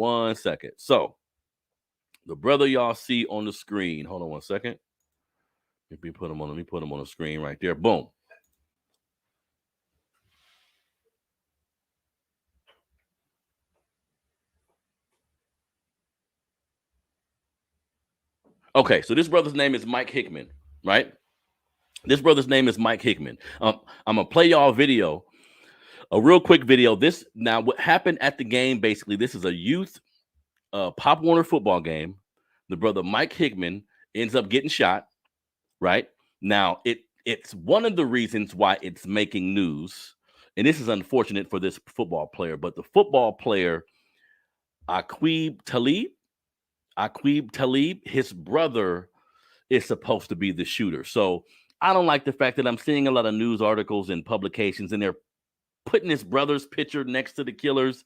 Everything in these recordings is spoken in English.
1 second. So the brother y'all see on the screen. Hold on 1 second. Let me put him on the screen right there. Boom. Okay, so this brother's name is Mike Hickman, right? This brother's name is Mike Hickman. I'm gonna play y'all a video, a real quick video. This now what happened at the game. Basically, this is a youth Pop Warner football game. The brother Mike Hickman ends up getting shot. Right now, it's one of the reasons why it's making news, and this is unfortunate for this football player. But the football player, Aqib Talib, his brother is supposed to be the shooter. So I don't like the fact that I'm seeing a lot of news articles and publications, and they're putting his brother's picture next to the killers.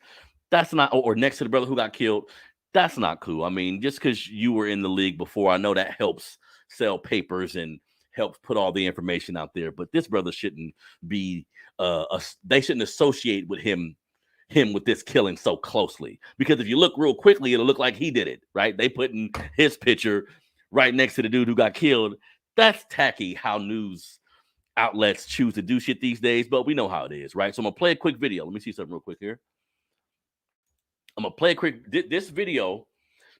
That's not, or next to the brother who got killed. That's not cool. I mean, just because you were in the league before, I know that helps sell papers and helps put all the information out there. But this brother shouldn't be. They shouldn't associate with him with this killing so closely, because if you look real quickly, it'll look like he did it, right? They putting his picture right next to the dude who got killed. That's tacky how news outlets choose to do shit these days, but we know how it is, right? So I'm gonna play a quick video. Let me see something real quick here. I'm gonna play a quick. This video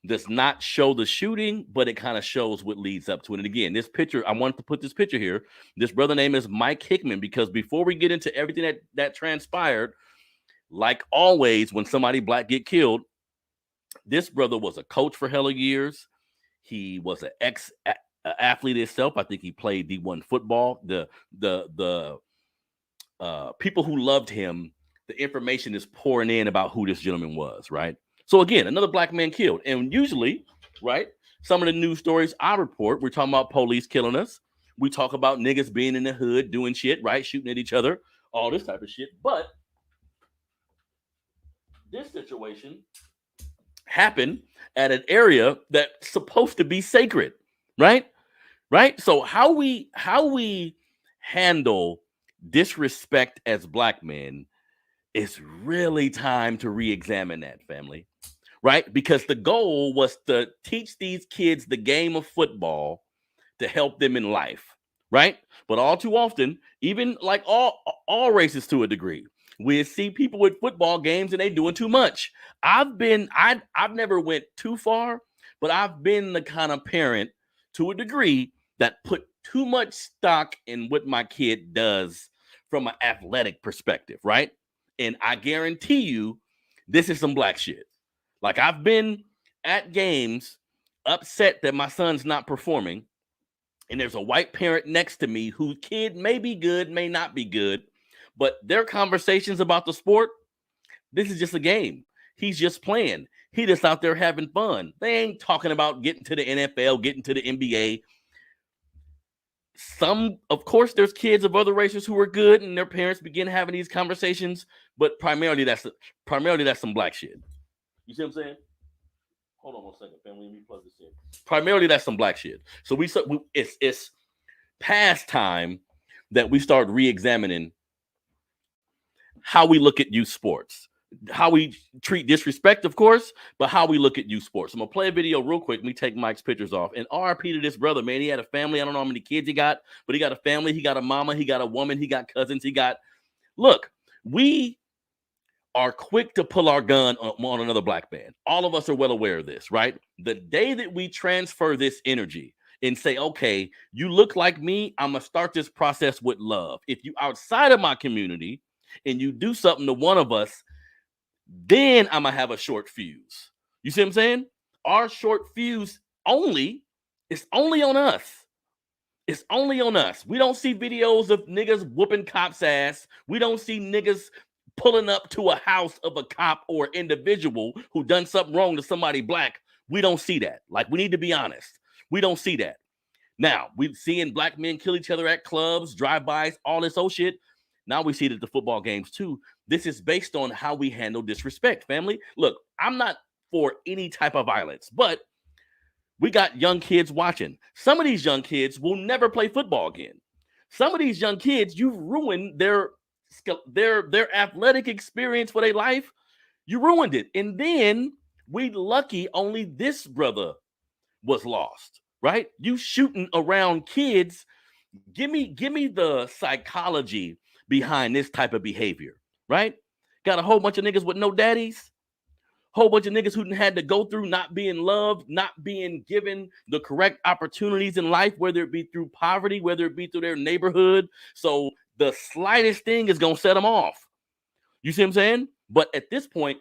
does not show the shooting, but it kind of shows what leads up to it. And again, this picture, I wanted to put this picture here. This brother name is Mike Hickman, because before we get into everything that transpired, like always, when somebody black get killed, this brother was a coach for hella years. He was an ex-athlete himself. I think he played D1 football. The people who loved him, the information is pouring in about who this gentleman was, right? So again, another black man killed. And usually, right, some of the news stories I report, we're talking about police killing us. We talk about niggas being in the hood doing shit, right? Shooting at each other, all this type of shit. But this situation happened at an area that's supposed to be sacred, right? Right? So how we handle disrespect as black men, it's really time to re-examine that, family, right? Because the goal was to teach these kids the game of football to help them in life, right? But all too often, even like all races to a degree, we see people with football games and they doing too much. I've never went too far, but I've been the kind of parent to a degree that put too much stock in what my kid does from an athletic perspective, right? And I guarantee you, this is some black shit. Like, I've been at games upset that my son's not performing, and there's a white parent next to me whose kid may be good, may not be good, but their conversations about the sport, this is just a game. He's just playing. He just out there having fun. They ain't talking about getting to the NFL, getting to the NBA. Of course, there's kids of other races who are good, and their parents begin having these conversations, but primarily that's some black shit. You see what I'm saying? Hold on 1 second, family. Let me plug this in. Primarily that's some black shit. So it's past time that we start re-examining how we look at youth sports, how we treat disrespect, of course, but how we look at youth sports. I'm gonna play a video real quick. Let me take Mike's pictures off. And RIP to this brother, man. He had a family. I don't know how many kids he got, but he got a family. He got a mama. He got a woman. He got cousins. Look, we are quick to pull our gun on another black man. All of us are well aware of this, right? The day that we transfer this energy and say, okay, you look like me, I'm gonna start this process with love. If you outside of my community and you do something to one of us, then I'm gonna have a short fuse. You see what I'm saying? Our short fuse it's only on us. It's only on us. We don't see videos of niggas whooping cops' ass. We don't see niggas pulling up to a house of a cop or individual who done something wrong to somebody black. We don't see that. Like, we need to be honest. We don't see that. Now, we're seeing black men kill each other at clubs, drive-bys, all this old shit. Now we see it at the football games too. This is based on how we handle disrespect, family. Look, I'm not for any type of violence, but we got young kids watching. Some of these young kids will never play football again. Some of these young kids, you've ruined their athletic experience for their life. You ruined it. And then We lucky only this brother was lost, right? You shooting around kids. Give me the psychology behind this type of behavior, right? Got a whole bunch of niggas with no daddies, whole bunch of niggas who had to go through not being loved, not being given the correct opportunities in life, whether it be through poverty, whether it be through their neighborhood. So the slightest thing is gonna set them off. You see what I'm saying? But at this point,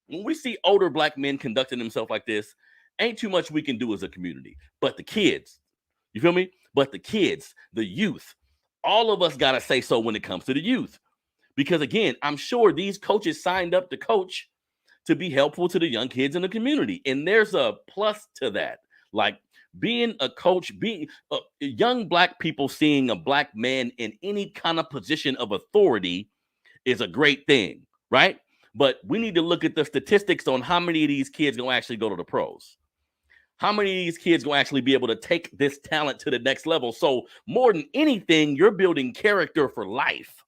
when we see older black men conducting themselves like this, ain't too much we can do as a community. But the kids, you feel me? But the kids, the youth, all of us got to say so when it comes to the youth. Because again, I'm sure these coaches signed up to coach to be helpful to the young kids in the community. And there's a plus to that. Like being a coach, being young black people seeing a black man in any kind of position of authority is a great thing, right? But we need to look at the statistics on how many of these kids gonna actually go to the pros. How many of these kids gonna actually be able to take this talent to the next level? So more than anything, you're building character for life,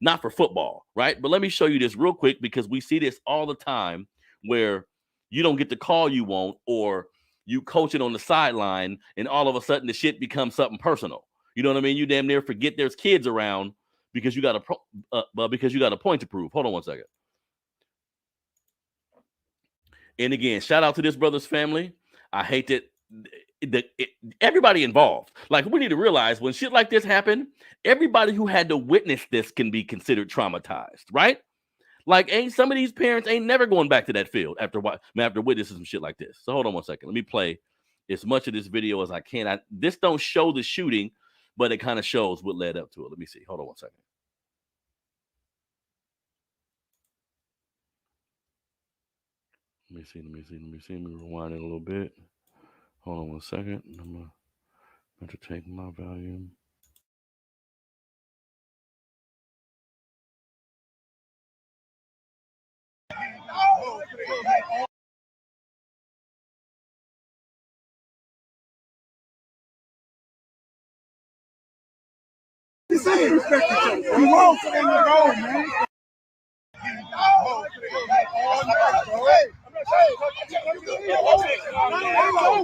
not for football, right? But let me show you this real quick because we see this all the time where you don't get the call you want or you coach it on the sideline and all of a sudden the shit becomes something personal. You know what I mean? You damn near forget there's kids around because you got a point to prove. Hold on one second. And again, shout out to this brother's family. I hate that everybody involved. Like, we need to realize when shit like this happen, everybody who had to witness this can be considered traumatized, right? Like, some of these parents ain't never going back to that field after witnessing some shit like this. So hold on one second. Let me play as much of this video as I can. This don't show the shooting, but it kind of shows what led up to it. Let me see. Hold on one second. Let me see. Let me rewind it a little bit. Hold on one second. I'm going to take my volume. You wrong for them to go, man.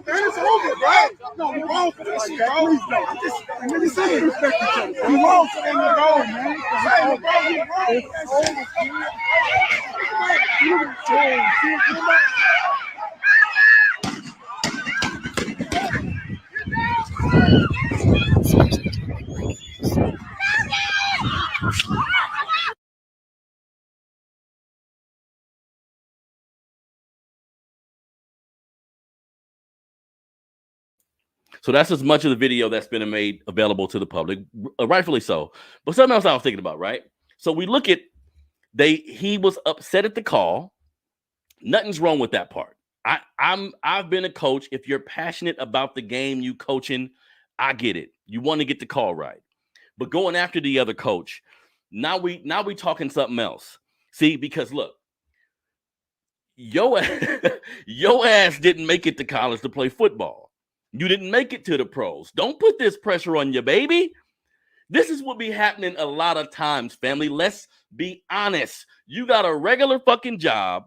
It's over, right? No, you wrong for this shit, bro. I'm just saying, respect each other. You wrong for them to go, man. It's over, So that's as much of the video that's been made available to the public, rightfully so. But something else I was thinking about, right? So we look at he was upset at the call. Nothing's wrong with that part. I've been a coach. If you're passionate about the game you coaching, I get it. You want to get the call right. But going after the other coach, now we talking something else. See, because look, your ass didn't make it to college to play football. You didn't make it to the pros. Don't put this pressure on your baby. This is what be happening a lot of times, family. Let's be honest. You got a regular fucking job.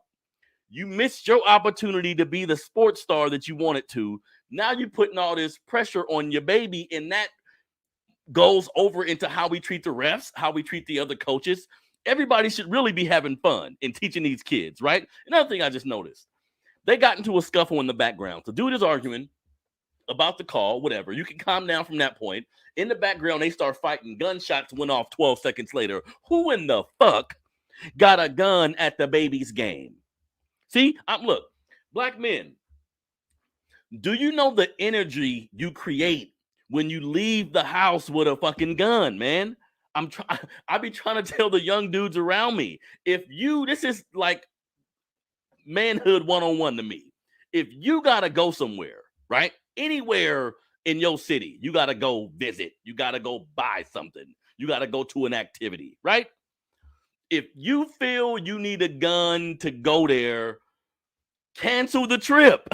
You missed your opportunity to be the sports star that you wanted to. Now you're putting all this pressure on your baby, and that goes over into how we treat the refs, how we treat the other coaches. Everybody should really be having fun in teaching these kids, right? Another thing I just noticed, they got into a scuffle in the background. The dude is arguing about the call, whatever. You can calm down from that point. In the background, they start fighting. Gunshots went off 12 seconds later. Who in the fuck got a gun at the baby's game? See, look, black men, do you know the energy you create when you leave the house with a fucking gun, man? I be trying to tell the young dudes around me, this is like manhood 101 to me. If you gotta go somewhere, right? Anywhere in your city, you got to go visit. You got to go buy something. You got to go to an activity, right? If you feel you need a gun to go there, cancel the trip.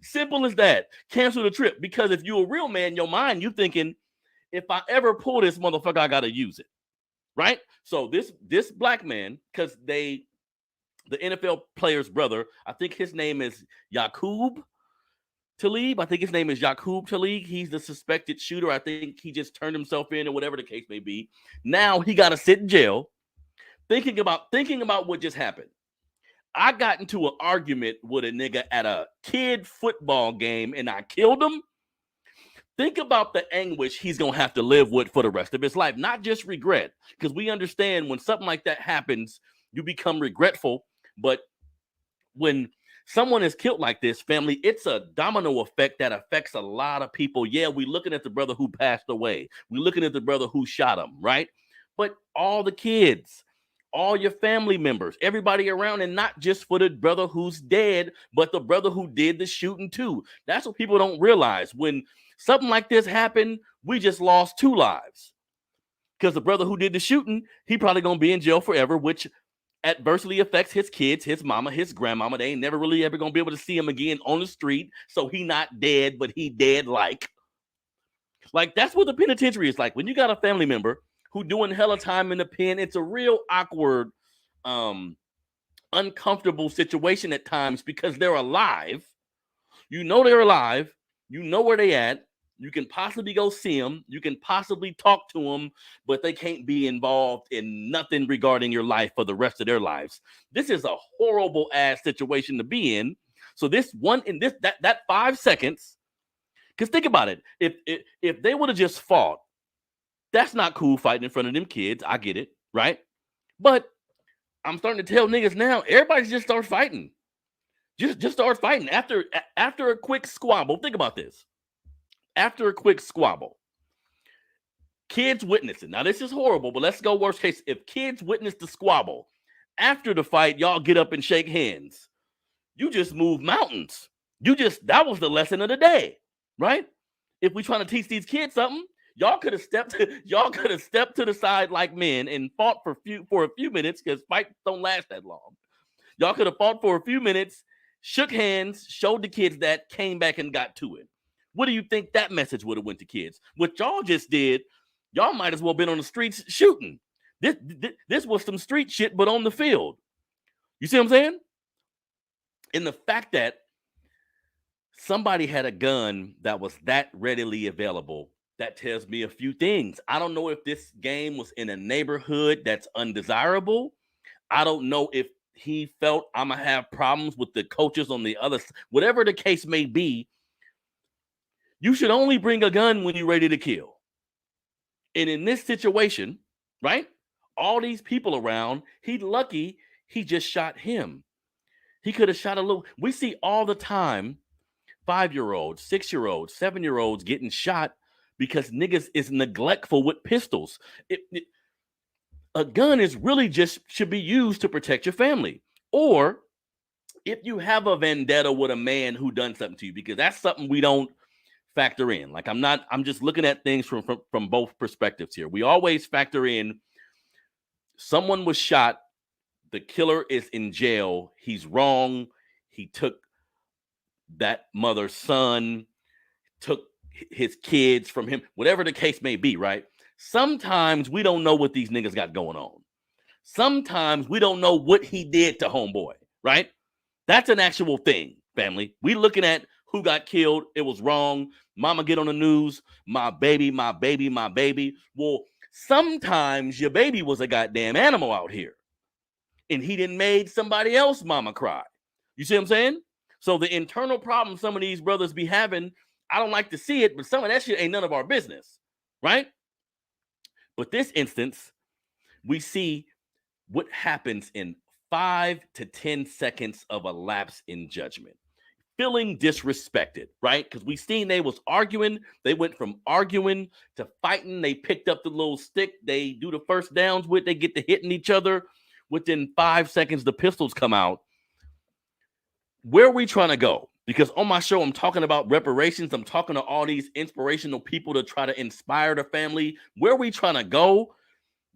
Simple as that. Cancel the trip. Because if you're a real man in your mind, you're thinking, if I ever pull this motherfucker, I got to use it, right? So this black man, because they the NFL player's brother. I think his name is Yaqub Talib. I think his name is Yaqub Talib. He's the suspected shooter. I think he just turned himself in or whatever the case may be. Now he got to sit in jail thinking about what just happened. I got into an argument with a nigga at a kid football game and I killed him. Think about the anguish he's going to have to live with for the rest of his life, not just regret, because we understand when something like that happens, you become regretful. But when someone is killed like this, family, it's a domino effect that affects a lot of people. Yeah, we're looking at the brother who passed away. We're looking at the brother who shot him, right? But all the kids, all your family members, everybody around, and not just for the brother who's dead, but the brother who did the shooting too. That's what people don't realize. When something like this happened, we just lost 2 lives. Because the brother who did the shooting, he probably going to be in jail forever, which adversely affects his kids, his mama, his grandmama. They ain't never really ever going to be able to see him again on the street. So he not dead, but he dead like. Like, that's what the penitentiary is like. When you got a family member who doing hella time in the pen, it's a real awkward, uncomfortable situation at times because they're alive. You know they're alive. You know where they at. You can possibly go see them. You can possibly talk to them, but they can't be involved in nothing regarding your life for the rest of their lives. This is a horrible ass situation to be in. So that 5 seconds, because think about it. If they would have just fought, that's not cool fighting in front of them kids. I get it, right? But I'm starting to tell niggas now, everybody just start fighting. Just start fighting. After a quick squabble, think about this. After a quick squabble, kids witness it. Now, this is horrible, but let's go worst case. If kids witness the squabble, after the fight, y'all get up and shake hands. You just move mountains. That was the lesson of the day, right? If we trying to teach these kids something, y'all could have stepped to the side like men and fought for a few minutes, because fights don't last that long. Y'all could have fought for a few minutes, shook hands, showed the kids that, came back and got to it. What do you think that message would have went to kids? What y'all just did, y'all might as well been on the streets shooting. This was some street shit, but on the field. You see what I'm saying? And the fact that somebody had a gun that was that readily available, that tells me a few things. I don't know if this game was in a neighborhood that's undesirable. I don't know if he felt I'm going to have problems with the coaches on the other side. Whatever the case may be, you should only bring a gun when you're ready to kill. And in this situation, right, all these people around, he's lucky he just shot him. He could have shot a little. We see all the time 5-year-olds, 6-year-olds, 7-year-olds getting shot because niggas is neglectful with pistols. A gun is really just should be used to protect your family. Or if you have a vendetta with a man who done something to you, because that's something we don't factor in. Like, I'm just looking at things from both perspectives here. We always factor in someone was shot, the killer is in jail, he's wrong, he took that mother's son, took his kids from him, whatever the case may be, right? Sometimes we don't know what these niggas got going on. Sometimes we don't know what he did to homeboy, right? That's an actual thing, family. We looking at who got killed. It was wrong. Mama get on the news. My baby, my baby, my baby. Well, sometimes your baby was a goddamn animal out here. And he done made somebody else mama cry. You see what I'm saying? So the internal problem some of these brothers be having, I don't like to see it, but some of that shit ain't none of our business, right? But this instance, we see what happens in 5 to 10 seconds of a lapse in judgment. Feeling disrespected, right? Because we seen they was arguing. They went from arguing to fighting. They picked up the little stick they do the first downs with. They get to hitting each other. Within 5 seconds, the pistols come out. Where are we trying to go? Because on my show, I'm talking about reparations. I'm talking to all these inspirational people to try to inspire the family. Where are we trying to go?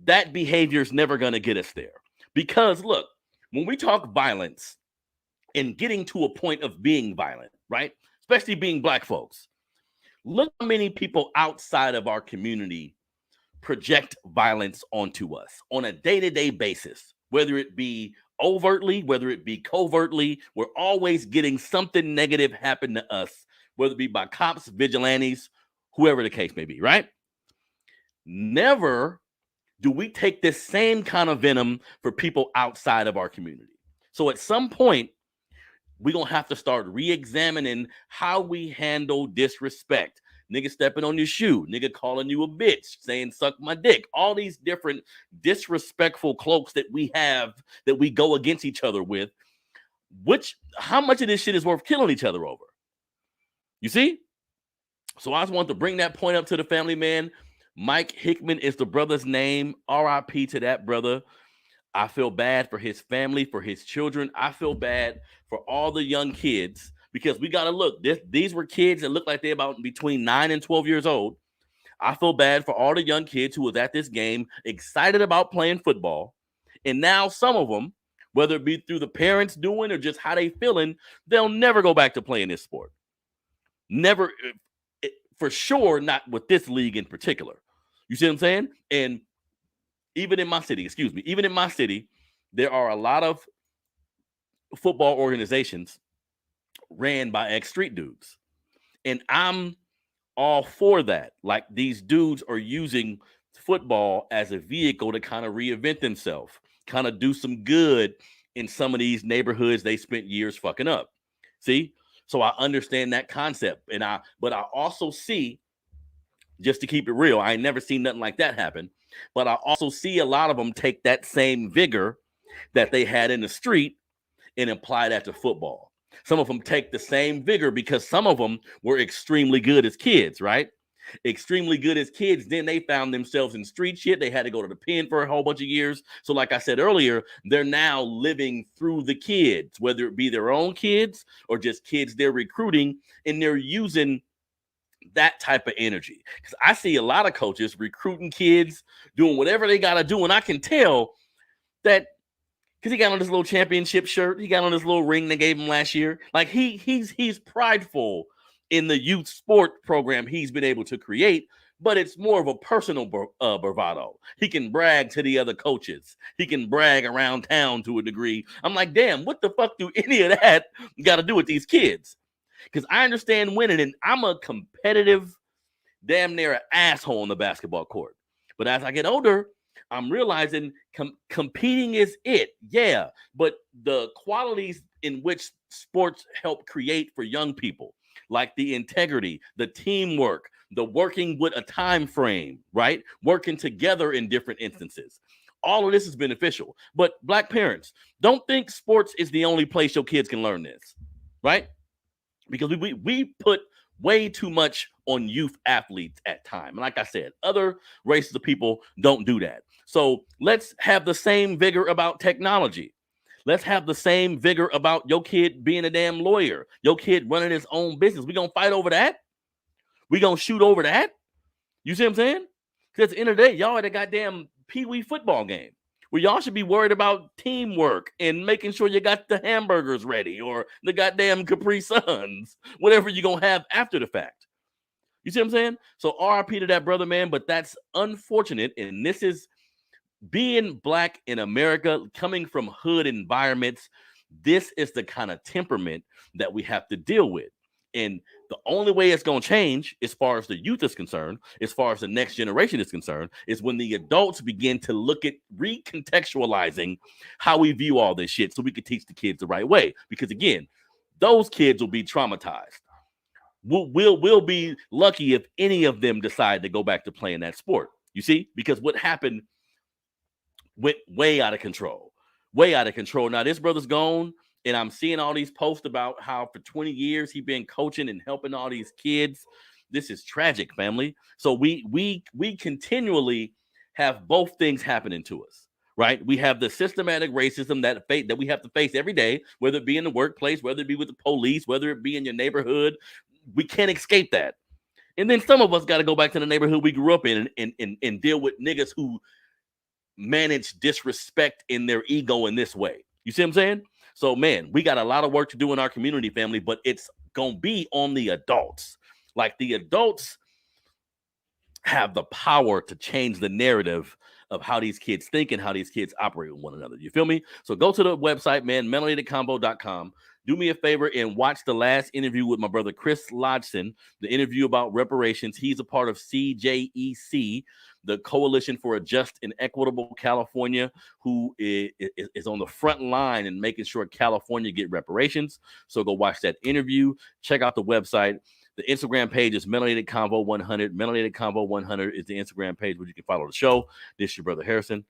That behavior is never going to get us there. Because look, when we talk violence and getting to a point of being violent, right? Especially being Black folks, look how many people outside of our community project violence onto us on a day-to-day basis, whether it be, overtly, whether it be covertly, we're always getting something negative happen to us, whether it be by cops, vigilantes, whoever the case may be, right? Never do we take this same kind of venom for people outside of our community. So at some point, we're going to have to start re-examining how we handle disrespect. Nigga stepping on your shoe, nigga calling you a bitch, saying suck my dick. All these different disrespectful cloaks that we have that we go against each other with. How much of this shit is worth killing each other over? You see? So I just want to bring that point up to the family, man. Mike Hickman is the brother's name. RIP to that brother. I feel bad for his family, for his children. I feel bad for all the young kids because we got to look. These were kids that look like they're about between 9 and 12 years old. I feel bad for all the young kids who was at this game, excited about playing football. And now some of them, whether it be through the parents doing or just how they feeling, they'll never go back to playing this sport. Never, for sure, not with this league in particular. You see what I'm saying? And even in my city, there are a lot of football organizations ran by ex-street dudes. And I'm all for that. Like these dudes are using football as a vehicle to kind of reinvent themselves, kind of do some good in some of these neighborhoods they spent years fucking up. See? So I understand that concept. But I also see, just to keep it real, I ain't never seen nothing like that happen. But I also see a lot of them take that same vigor that they had in the street and apply that to football. Some of them take the same vigor because some of them were extremely good as kids, right? Extremely good as kids. Then they found themselves in street shit. They had to go to the pen for a whole bunch of years. So like I said earlier, they're now living through the kids, whether it be their own kids or just kids they're recruiting, and they're using that type of energy. Because I see a lot of coaches recruiting kids, doing whatever they got to do. And I can tell that because he got on this little championship shirt. He got on this little ring they gave him last year. Like he's prideful in the youth sport program he's been able to create, but it's more of a personal bravado. He can brag to the other coaches. He can brag around town to a degree. I'm like, damn, what the fuck do any of that got to do with these kids? Because I understand winning, and I'm a competitive, damn near an asshole on the basketball court. But as I get older, I'm realizing competing is it. Yeah, but the qualities in which sports help create for young people, like the integrity, the teamwork, the working with a time frame, right? Working together in different instances. All of this is beneficial. But Black parents, don't think sports is the only place your kids can learn this, right? Because we put way too much on youth athletes at time. And like I said, other races of people don't do that. So let's have the same vigor about technology. Let's have the same vigor about your kid being a damn lawyer, your kid running his own business. We gonna fight over that? We gonna shoot over that? You see what I'm saying? Because at the end of the day, y'all at a goddamn pee-wee football game where y'all should be worried about teamwork and making sure you got the hamburgers ready or the goddamn Capri Suns, whatever you're going to have after the fact. You see what I'm saying? So RIP to that brother, man, but that's unfortunate. And this is being Black in America, coming from hood environments. This is the kind of temperament that we have to deal with. And the only way it's going to change as far as the youth is concerned, as far as the next generation is concerned, is when the adults begin to look at recontextualizing how we view all this shit so we can teach the kids the right way. Because again, those kids will be traumatized. We'll be lucky if any of them decide to go back to playing that sport. You see? Because what happened went way out of control. Way out of control. Now, this brother's gone. And I'm seeing all these posts about how for 20 years he's been coaching and helping all these kids. This is tragic, family. So we continually have both things happening to us, right? We have the systematic racism that we have to face every day, whether it be in the workplace, whether it be with the police, whether it be in your neighborhood. We can't escape that. And then some of us got to go back to the neighborhood we grew up in and deal with niggas who manage disrespect in their ego in this way. You see what I'm saying? So, man, we got a lot of work to do in our community, family, but it's going to be on the adults. Like the adults have the power to change the narrative of how these kids think and how these kids operate with one another. You feel me? So go to the website, man, melanatedconvo.com. Do me a favor and watch the last interview with my brother Chris Lodgson, the interview about reparations. He's a part of CJEC, the Coalition for a Just and Equitable California, who is on the front line in making sure California get reparations. So go watch that interview. Check out the website. The Instagram page is melanatedconvo100. Melanatedconvo100 is the Instagram page where you can follow the show. This is your brother Harrison.